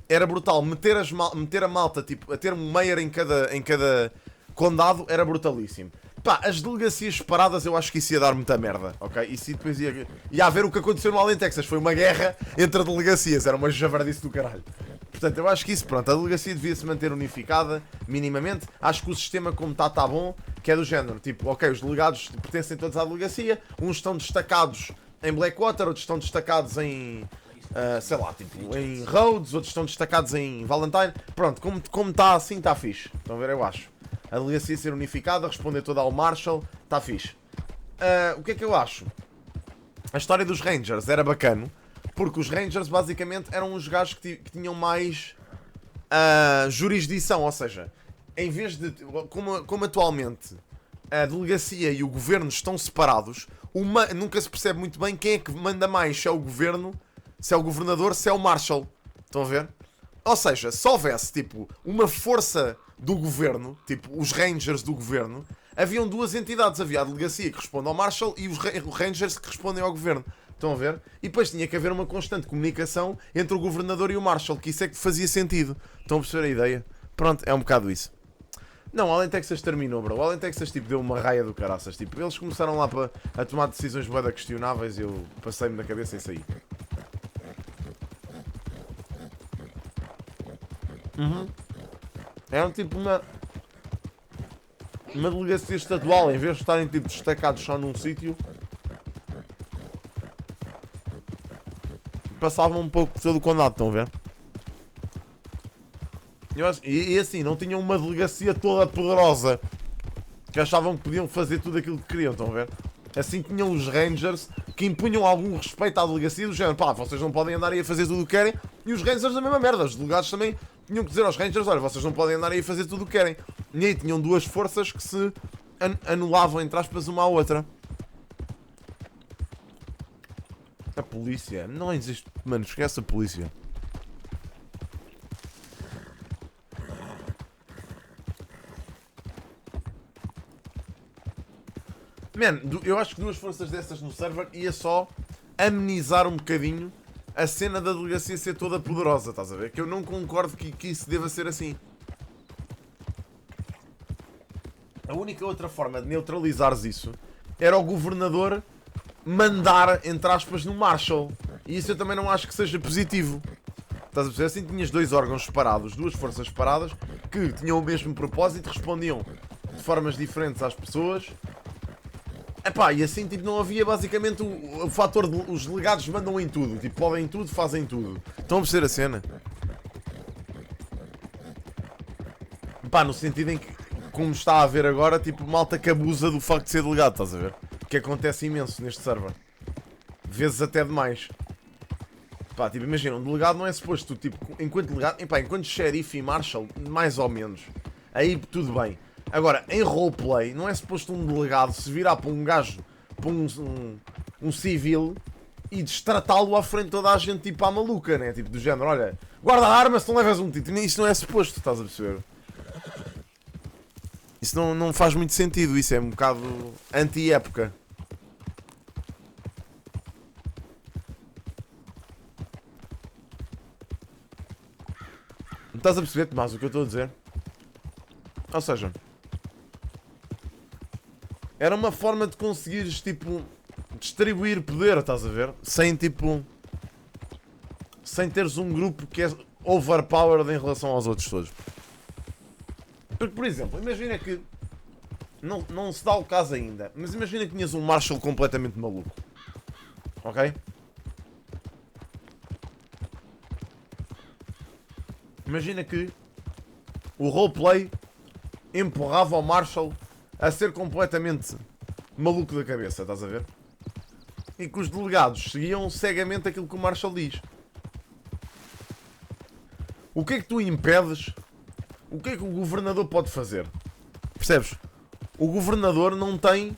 era brutal. Meter a malta, tipo, a ter um mayor em cada condado, era brutalíssimo. Pá, as delegacias separadas eu acho que isso ia dar muita merda, ok? Isso depois ia haver o que aconteceu no Allen, Texas. Foi uma guerra entre delegacias, era uma javardice do caralho. Portanto, eu acho que isso, pronto, a delegacia devia se manter unificada, minimamente. Acho que o sistema como está bom, que é do género, tipo, ok, os delegados pertencem todos à delegacia, uns estão destacados em Blackwater, outros estão destacados em, sei lá, tipo, em Rhodes, outros estão destacados em Valentine. Pronto, como está assim, está fixe. Estão a ver, eu acho. A delegacia ser unificada, responder toda ao Marshall, está fixe. O que é que eu acho? A história dos Rangers era bacana, porque os Rangers basicamente eram os gajos que tinham mais jurisdição, ou seja, em vez de, como atualmente a delegacia e o governo estão separados, nunca se percebe muito bem quem é que manda mais, se é o governo, se é o governador, se é o Marshall. Estão a ver? Ou seja, se houvesse tipo uma força do governo, tipo os Rangers do governo, haviam duas entidades, havia a delegacia que responde ao Marshall e os Rangers que respondem ao governo. Estão a ver? E depois tinha que haver uma constante comunicação entre o governador e o Marshall, que isso é que fazia sentido. Estão a perceber a ideia? Pronto, é um bocado isso. Não, o Allen Texas terminou, bro. O Allen Texas tipo, deu uma raia do caraças. Tipo, eles começaram lá a tomar decisões bué questionáveis e eu passei-me da cabeça e saí. Era tipo uma delegacia estadual, em vez de estarem tipo destacados só num sítio, passavam um pouco por todo o condado, estão a ver? E assim, não tinham uma delegacia toda poderosa que achavam que podiam fazer tudo aquilo que queriam, estão a ver? Assim tinham os Rangers que impunham algum respeito à delegacia do género, pá, vocês não podem andar aí a fazer tudo o que querem, e os Rangers a mesma merda, os delegados também tinham que dizer aos Rangers, olha, vocês não podem andar aí a fazer tudo o que querem. E aí tinham duas forças que se anulavam, entre aspas, uma à outra. A polícia, não existe, mano, esquece a polícia. Man, eu acho que duas forças dessas no server ia só amenizar um bocadinho a cena da delegacia ser toda poderosa, estás a ver? Que eu não concordo que isso deva ser assim. A única outra forma de neutralizares isso era o governador mandar, entre aspas, no Marshall. E isso eu também não acho que seja positivo. Estás a perceber? Assim tinhas dois órgãos separados, duas forças separadas, que tinham o mesmo propósito, respondiam de formas diferentes às pessoas. Epá, e assim tipo, não havia basicamente o fator de os delegados mandam em tudo. Tipo, podem tudo, fazem tudo. Estão a perceber a cena? Epá, no sentido em que, como está a ver agora, tipo, malta que abusa do facto de ser delegado, estás a ver? Que acontece imenso neste server. Vezes até demais. Pá, tipo, imagina, um delegado não é suposto, tipo, enquanto delegado, epá, enquanto xerife e marshal, mais ou menos. Aí tudo bem. Agora, em roleplay, não é suposto um delegado se virar para um gajo, para um civil e destratá-lo à frente de toda a gente, tipo, à maluca, né? Tipo, do género, olha, guarda a arma se não levas um título. Isso não é suposto, estás a perceber? Isso não faz muito sentido, isso é um bocado anti-época. Não estás a perceber, Tomás, o que eu estou a dizer? Ou seja, era uma forma de conseguires, tipo, distribuir poder, estás a ver? Sem, tipo, sem teres um grupo que é overpowered em relação aos outros todos. Porque, por exemplo, imagina que não se dá o caso ainda, mas imagina que tinhas um Marshall completamente maluco. Ok? Imagina que o roleplay empurrava o Marshall a ser completamente maluco da cabeça, estás a ver? E que os delegados seguiam cegamente aquilo que o Marshall diz. O que é que tu impedes? O que é que o governador pode fazer? Percebes? O governador não tem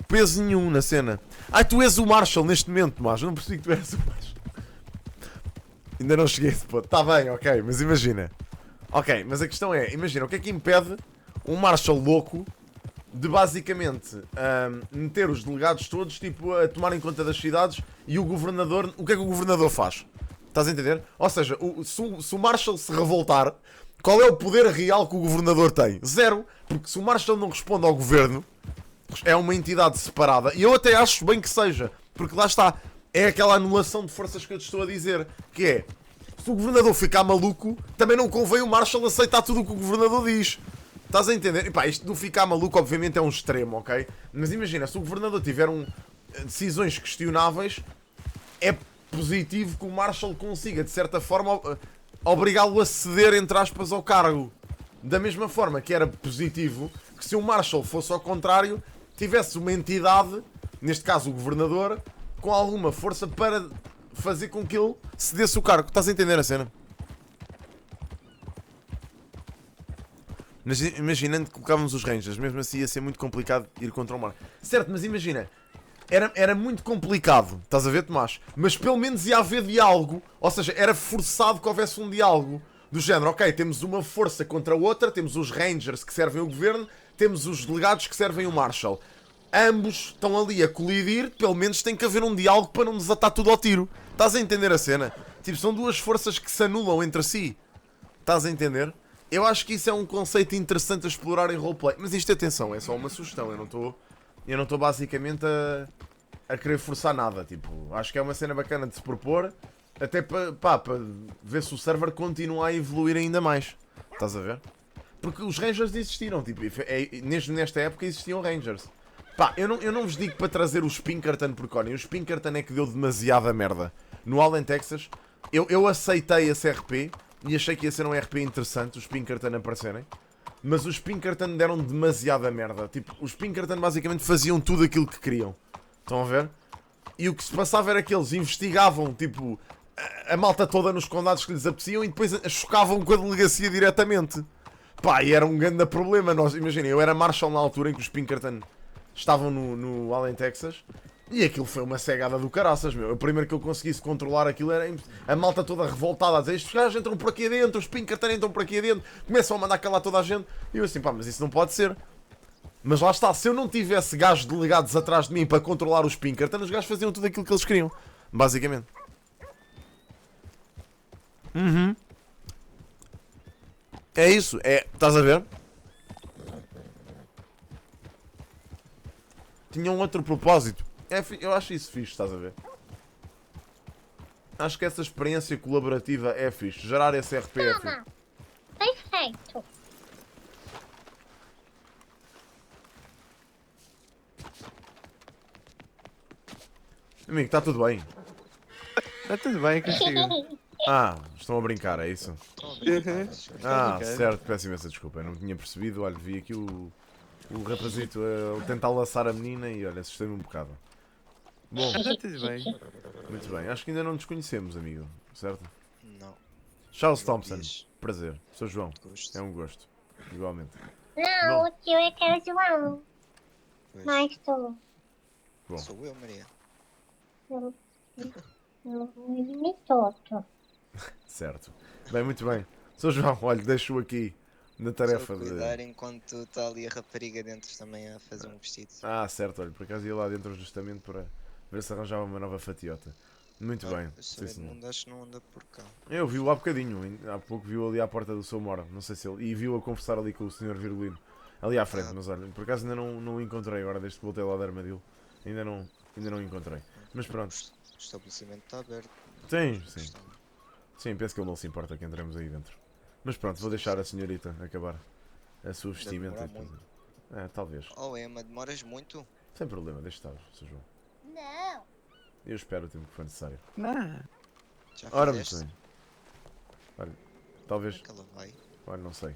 peso nenhum na cena. Ah, tu és o Marshall neste momento, mas não percebi que tu és o Marshall. Ainda não cheguei a esse ponto. Está bem, ok, mas imagina. Ok, mas a questão é, imagina, o que é que impede um Marshall louco de basicamente meter os delegados todos tipo, a tomarem conta das cidades e o governador, o que é que o governador faz? Estás a entender? Ou seja, se o Marshall se revoltar, qual é o poder real que o governador tem? Zero, porque se o Marshall não responde ao governo, é uma entidade separada, e eu até acho bem que seja, porque lá está, é aquela anulação de forças que eu te estou a dizer. Que é, se o governador ficar maluco, também não convém o Marshall aceitar tudo o que o governador diz. Estás a entender? E pá, isto do ficar maluco obviamente é um extremo, ok? Mas imagina, se o governador tiver decisões questionáveis, é positivo que o Marshall consiga, de certa forma, obrigá-lo a ceder, entre aspas, ao cargo. Da mesma forma que era positivo que se o Marshall fosse ao contrário, tivesse uma entidade, neste caso o governador, com alguma força para fazer com que ele cedesse o cargo. Estás a entender a cena? Mas imaginando que colocávamos os Rangers, mesmo assim ia ser muito complicado ir contra o mar. Certo, mas imagina, era muito complicado, estás a ver, Tomás? Mas pelo menos ia haver diálogo, ou seja, era forçado que houvesse um diálogo do género, ok, temos uma força contra a outra, temos os Rangers que servem o governo, temos os delegados que servem o Marshall. Ambos estão ali a colidir, pelo menos tem que haver um diálogo para não desatar tudo ao tiro. Estás a entender a cena? Tipo, são duas forças que se anulam entre si. Estás a entender? Eu acho que isso é um conceito interessante a explorar em roleplay. Mas isto, atenção, é só uma sugestão. Eu não estou basicamente a querer forçar nada. Tipo, acho que é uma cena bacana de se propor. Até para ver se o server continua a evoluir ainda mais. Estás a ver? Porque os Rangers existiram. Tipo, nesta época existiam Rangers. Pá, eu não vos digo para trazer o Pinkerton por Connie. O Pinkerton é que deu demasiada merda. No Allen, Texas, eu aceitei esse RP e achei que ia ser um RP interessante, os Pinkerton aparecerem. Mas os Pinkerton deram demasiada merda. Tipo, os Pinkerton basicamente faziam tudo aquilo que queriam. Estão a ver? E o que se passava era que eles investigavam, tipo, a malta toda nos condados que lhes apeteciam e depois chocavam com a delegacia diretamente. Pá, e era um grande problema. Imaginem, eu era Marshall na altura em que os Pinkerton estavam no Allen, Texas, e aquilo foi uma cegada do caraças, meu. O primeiro que eu conseguisse controlar aquilo era a malta toda revoltada a dizer: estes gajos entram por aqui adentro, os Pinkerton entram por aqui adentro, começam a mandar calar toda a gente. E eu assim, pá, mas isso não pode ser. Mas lá está, se eu não tivesse gajos delegados atrás de mim para controlar os Pinkerton, os gajos faziam tudo aquilo que eles queriam, basicamente. É isso, estás a ver? Tinha um outro propósito. Eu acho isso fixe, estás a ver? Acho que essa experiência colaborativa é fixe. Gerar esse RP é fixe. Perfeito. Amigo, está tudo bem? Está tudo bem consigo. Ah, estão a brincar, é isso? Ah, certo, peço imensa desculpa. Eu não tinha percebido. Olha, vi aqui o rapazito a tentar laçar a menina e olha, assustei-me um bocado. Bom, Está tudo bem. muito bem. Acho que ainda não nos conhecemos, amigo. Certo? Não. Charles Thompson. Prazer. Sou João. Gosto. É um gosto. Igualmente. Não, Bom. o tio é que era João. Pois. Mas tu. Bom. Sou eu, Maria. Me toto. Certo. Bem, muito bem. Sou João. Olha, deixo-o aqui na tarefa Só de... cuidar enquanto está ali a rapariga dentro também a fazer um vestido. Ah, certo. Olha, por acaso ia lá dentro justamente para ver se arranjava uma nova fatiota. Muito bem. Sim, senhor. Não acho que não anda por cá. Eu vi-o há bocadinho, há pouco viu ali à porta do seu mora, não sei se ele... E viu a conversar ali com o Sr. Virgulino, ali à frente, mas olha, por acaso ainda não o encontrei agora, desde que voltei lá de Armadillo, ainda não encontrei. Mas pronto. O estabelecimento está aberto. Sim. Sim, penso que ele não se importa que entremos aí dentro. Mas pronto, vou deixar a senhorita acabar a sua vestimenta. demorar muito. Talvez. Oh, Emma, demoras muito? Sem problema, deixa estar, Sr. João. Não. Eu espero o tempo que for necessário. Não. Já Ora, fizeste? muito bem. Olha, talvez... Como é que ela vai? Olha, não sei.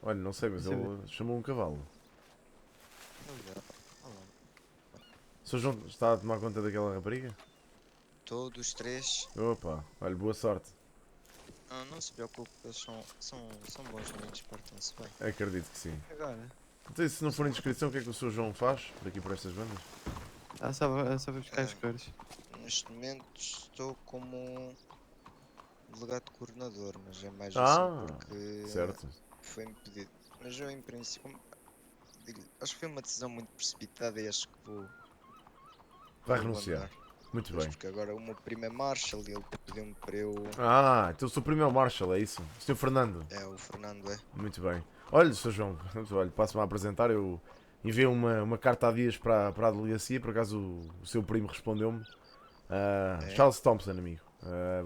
Olha, não sei, mas ele chamou um cavalo. Olha, olha. Sr. João está a tomar conta daquela rapariga? Todos três. Opa, olha, boa sorte. Não se preocupe, eles são bons meninos, portam-se bem. Acredito que sim. Agora. Então, e se não for inscrição, o que é que o Sr. João faz daqui por estas bandas? Só para buscar as cores. Neste momento estou como delegado coordenador, mas é mais Ah, assim porque certo. foi-me pedido. Mas eu em princípio acho que foi uma decisão muito precipitada e acho que vou Vai renunciar. Muito Pois, bem. porque agora o meu primo é Marshall e ele pediu-me para eu... Ah, então o seu primo é o Marshall, é isso? O Sr. Fernando. É, o Fernando é. Muito bem. Olha, Sr. João, olha, passo-me a apresentar, eu enviei uma carta há dias para a delegacia, por acaso o seu primo respondeu-me. Charles Thompson, amigo.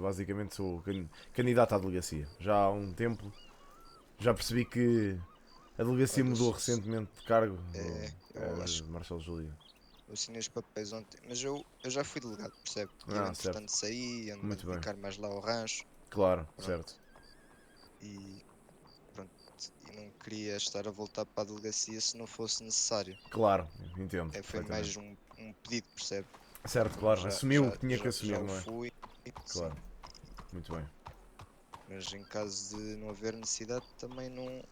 Basicamente sou candidato à delegacia. Já há um tempo. Já percebi que a delegacia mudou recentemente de cargo. Eu acho Marcelo Júlio. eu assinei os papéis ontem, mas eu já fui delegado, percebe? E eu Certo. entretanto saí, ando-me a Muito bem. dedicar mais lá ao rancho Claro, Pronto. certo. e pronto, e não queria estar a voltar para a delegacia se não fosse necessário. Claro, entendo. Foi mais um pedido, percebe? Certo, claro. Já- Assumiu já- o que tinha que já- assumir, já não o é? fui, Claro. sim. Muito bem. Mas em caso de não haver necessidade também não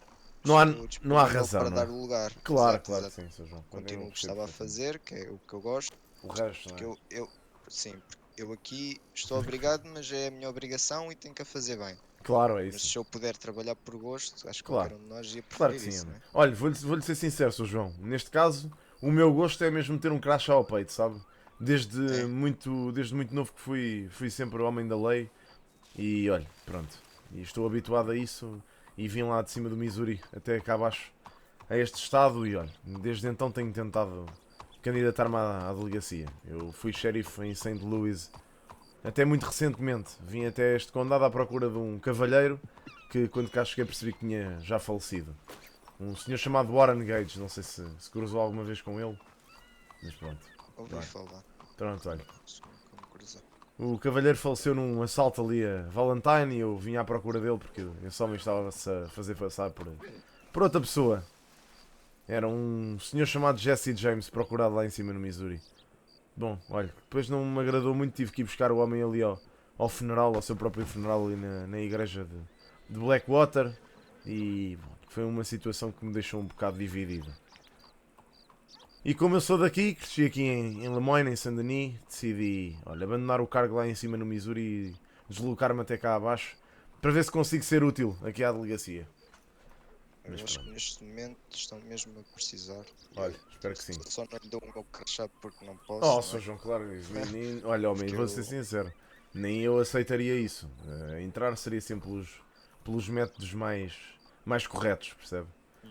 Não há, estou não há disponível razão, para não é? dar o lugar. Claro, Exato, claro exato. que sim, Sr. João. Continuo o que percebo estava a perfeitamente. fazer, que é o que eu gosto. O resto, não Porque é? sim, porque eu aqui estou obrigado, mas é a minha obrigação e tenho que a fazer bem. Claro, é Mas isso. se eu puder trabalhar por gosto, acho que Claro. qualquer um de nós ia preferir Claro que sim, isso, amigo. né? Olha, vou-lhe ser sincero, Sr. João. Neste caso, o meu gosto é mesmo ter um crachá ao peito, sabe? Desde muito novo que fui sempre homem da lei. E olha, pronto. E estou habituado a isso. E vim lá de cima do Missouri até cá abaixo a este estado. E olha, desde então tenho tentado candidatar-me à delegacia. Eu fui xerife em St. Louis até muito recentemente. Vim até este condado à procura de um cavalheiro que, quando cá cheguei, percebi que tinha já falecido. Um senhor chamado Warren Gage. Não sei se cruzou alguma vez com ele. Mas pronto. Ouvi Vai. falar. Pronto, olha. Como cruzar. O cavalheiro faleceu num assalto ali a Valentine e eu vim à procura dele porque esse homem estava-se a fazer passar por outra pessoa. Era um senhor chamado Jesse James, procurado lá em cima no Missouri. Bom, olha, depois não me agradou muito, tive que ir buscar o homem ali ao funeral, ao seu próprio funeral ali na igreja de Blackwater. E bom, foi uma situação que me deixou um bocado dividido. E como eu sou daqui, cresci aqui em Lemoyne, em Saint-Denis, decidi, olha, abandonar o cargo lá em cima no Missouri e deslocar-me até cá abaixo para ver se consigo ser útil aqui à delegacia. Eu Mas acho que pronto. neste momento estão mesmo a precisar. Olha, espero que sim. Só não lhe dou o meu crachá porque não posso. Oh, não é? Sr. João, claro, olha, homem, Porque vou ser sincero, nem eu aceitaria isso. Entrar seria sempre pelos métodos mais corretos, percebe?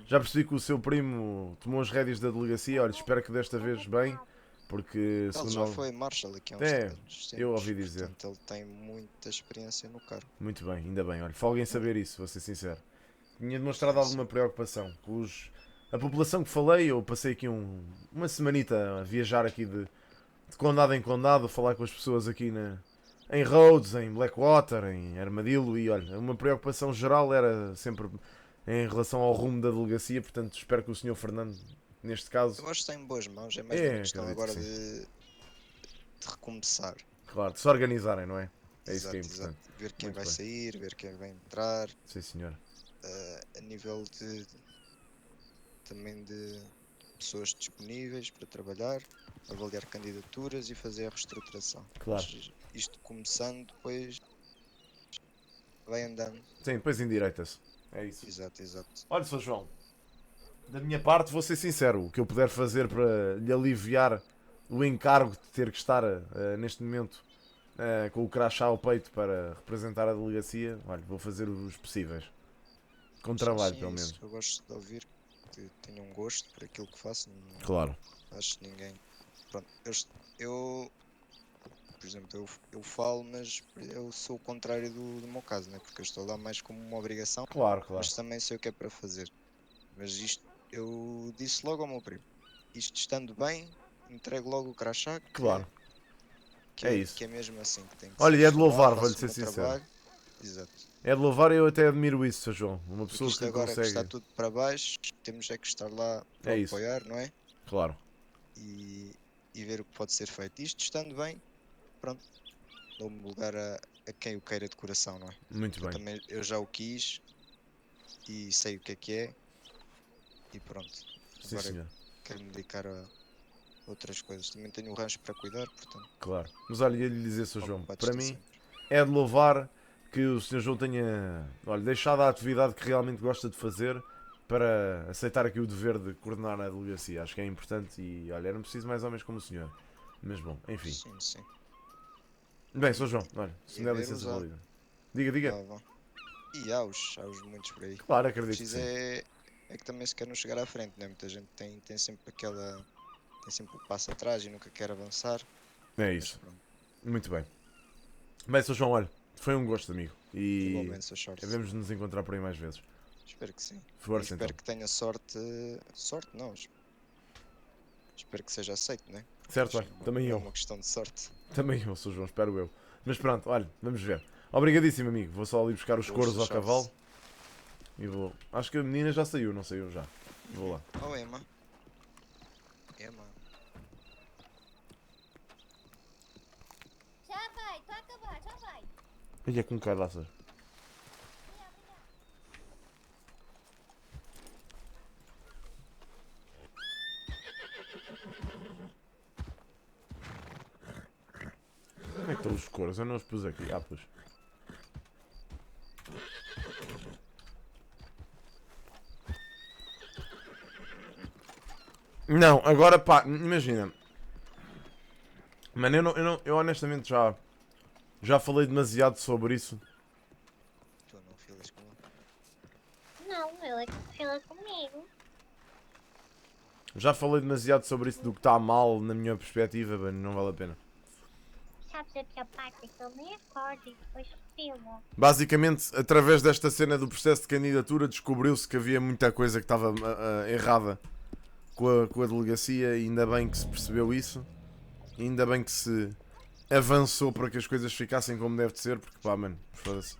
Já percebi que o seu primo tomou as rédeas da delegacia, olha, espero que desta vez bem, porque Ele segundo já foi Marshall aqui há uns É, tempos, eu ouvi dizer. Portanto, ele tem muita experiência no cargo. Muito bem, ainda bem, olha, folguem saber isso, vou ser sincero. Tinha demonstrado alguma preocupação. A população que falei, eu passei aqui uma semanita a viajar aqui de condado em condado, a falar com as pessoas aqui em Rhodes, em Blackwater, em Armadillo e olha, uma preocupação geral era sempre em relação ao rumo da delegacia, portanto espero que o Sr. Fernando, neste caso... Eu acho que está em boas mãos, é mais É, uma questão acredito agora que de recomeçar. Claro, de se organizarem, não é? É isso Exato, que é exato. importante. Ver quem Muito vai bem. sair, ver quem vai entrar. Sim, senhor. A nível também de pessoas disponíveis para trabalhar, avaliar candidaturas e fazer a reestruturação. Claro. Mas isto começando, depois vai andando. Sim, depois endireita-se. É isso. Exato, exato. Olha, Sr. João, da minha parte vou ser sincero, o que eu puder fazer para lhe aliviar o encargo de ter que estar neste momento com o crachá ao peito para representar a delegacia, olha, vou fazer os possíveis. Com trabalho, Sim, pelo isso. menos. Eu gosto de ouvir que tenham um gosto por aquilo que faço. Não Claro. acho que ninguém. Pronto, eu por exemplo, eu falo, mas eu sou o contrário do meu caso, né? Porque eu estou lá mais como uma obrigação. Claro. Mas também sei o que é para fazer. Mas isto, eu disse logo ao meu primo: isto estando bem, entrego logo o crachá. Claro. Que É isso. Que é mesmo assim que tem que Olha, ser. e é de louvar, Faço vou-lhe o ser meu sincero. trabalho. Exato. É de louvar e eu até admiro isso, Sr. João. Uma Porque pessoa isto que agora que consegue. está tudo para baixo, temos é que estar lá para É isso. apoiar, não é? Claro. E ver o que pode ser feito. Isto estando bem, pronto, dou-me lugar a quem o queira de coração, não é? Muito bem. Também, eu já o quis e sei o que é e pronto. Sim, Agora senhor. quero me dedicar a outras coisas. Também tenho um rancho para cuidar, portanto. Claro. Mas olha, ia-lhe dizer, Sr. João, ocupado para estou mim sempre. é de louvar que o Sr. João tenha, olha, deixado a atividade que realmente gosta de fazer para aceitar aqui o dever de coordenar a delegacia. Acho que é importante e, olha, era preciso mais homens como o senhor. Mas bom, enfim. Sim, sim. Bem, Sr. João, olha, se me der ver licença, os valida. Diga. Vá. E há os muitos por aí. Claro, acredito que Preciso sim. é é que também se quer não chegar à frente, né? Muita gente tem sempre aquela. Tem sempre o passo atrás e nunca quer avançar. É isso. Muito bem. Bem, Sr. João, olha, foi um gosto, amigo. E Igualmente, Sr. Shorts. devemos nos encontrar por aí mais vezes. Espero que sim. Força, E espero então. que tenha sorte. Sorte não. Espero que seja aceito, né? Certo, olha, também É eu. uma questão de sorte. Também eu, Sr. João, espero eu. Mas pronto, olha, vamos ver. Obrigadíssimo, amigo. Vou só ali buscar os Boa, couros Sr. ao Charles. cavalo. E vou. Acho que a menina já saiu, não saiu já. Vou lá. Oh, Emma. Emma. Já vai, estou a acabar, já vai. Olha com caraças. Como é que estão os couros? Eu não os pus aqui. Ah, pus. Não, agora pá, imagina. Mano, eu honestamente já falei demasiado sobre isso. Tu não filas com ele. Não, ele é que fila comigo. Já falei demasiado sobre isso do que está mal na minha perspectiva, mano, não vale a pena. Sabes a pior parte é que ele nem acorda e depois fila. Basicamente, através desta cena do processo de candidatura, descobriu-se que havia muita coisa que estava errada com a delegacia e ainda bem que se percebeu isso. E ainda bem que se avançou para que as coisas ficassem como deve de ser, porque pá, mano, foda-se.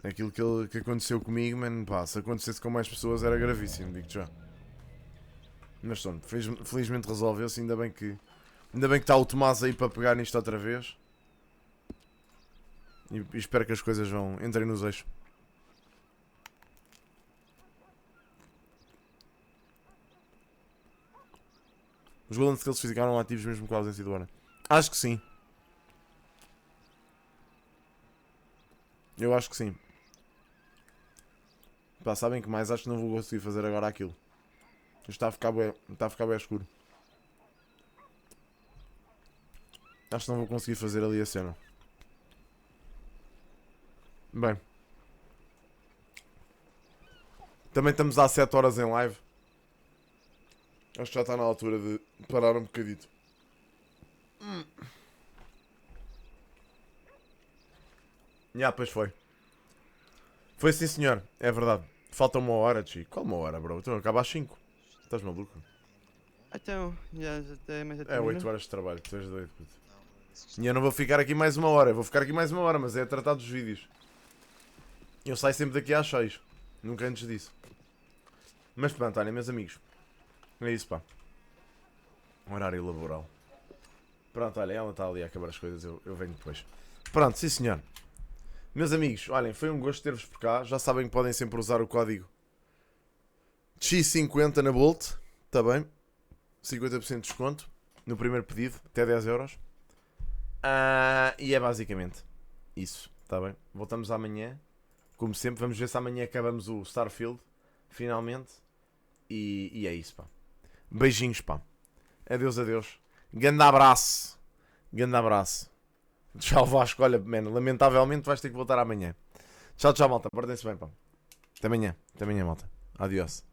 Aquilo que aconteceu comigo, mano, pá, se acontecesse com mais pessoas era gravíssimo, digo-te já. Mas pronto, felizmente resolveu-se, ainda bem que está o Tomás aí para pegar nisto outra vez. E espero que as coisas entrem nos eixos. Os Golden Skills ficaram ativos mesmo com a ausência do Warren. Acho que sim. Eu acho que sim. Pá, sabem que mais? Acho que não vou conseguir fazer agora aquilo. Está a ficar bem escuro. Acho que não vou conseguir fazer ali a cena. Bem. Também estamos há 7 horas em live. Acho que já está na altura de parar um bocadito. Pois foi. Foi sim, senhor. É verdade. Falta 1 hora, Chico. Qual 1 hora, bro? Então acaba às 5. Estás maluco? Então, já tem mais a É 8 horas de trabalho. Tu és doido, puto. E eu não vou ficar aqui mais 1 hora. Eu vou ficar aqui mais 1 hora, mas é a tratar dos vídeos. Eu saio sempre daqui às 6. Nunca antes disso. Mas pronto, olha, meus amigos. É isso, pá. Horário laboral. Pronto, olha, ela está ali a acabar as coisas. Eu venho depois. Pronto, sim senhor. Meus amigos, olhem, foi um gosto ter-vos por cá. Já sabem que podem sempre usar o código X50 na Bolt. Está bem? 50% de desconto no primeiro pedido, até 10 euros. E é basicamente isso, está bem? Voltamos amanhã. Como sempre, vamos ver se amanhã acabamos o Starfield. Finalmente. E é isso, pá. Beijinhos, pá. Adeus, adeus. Grande abraço. Grande abraço. Tchau, Vasco. Olha, man, lamentavelmente vais ter que voltar amanhã. Tchau, tchau, malta. Portem-se bem, pá. Até amanhã, malta. Adiós.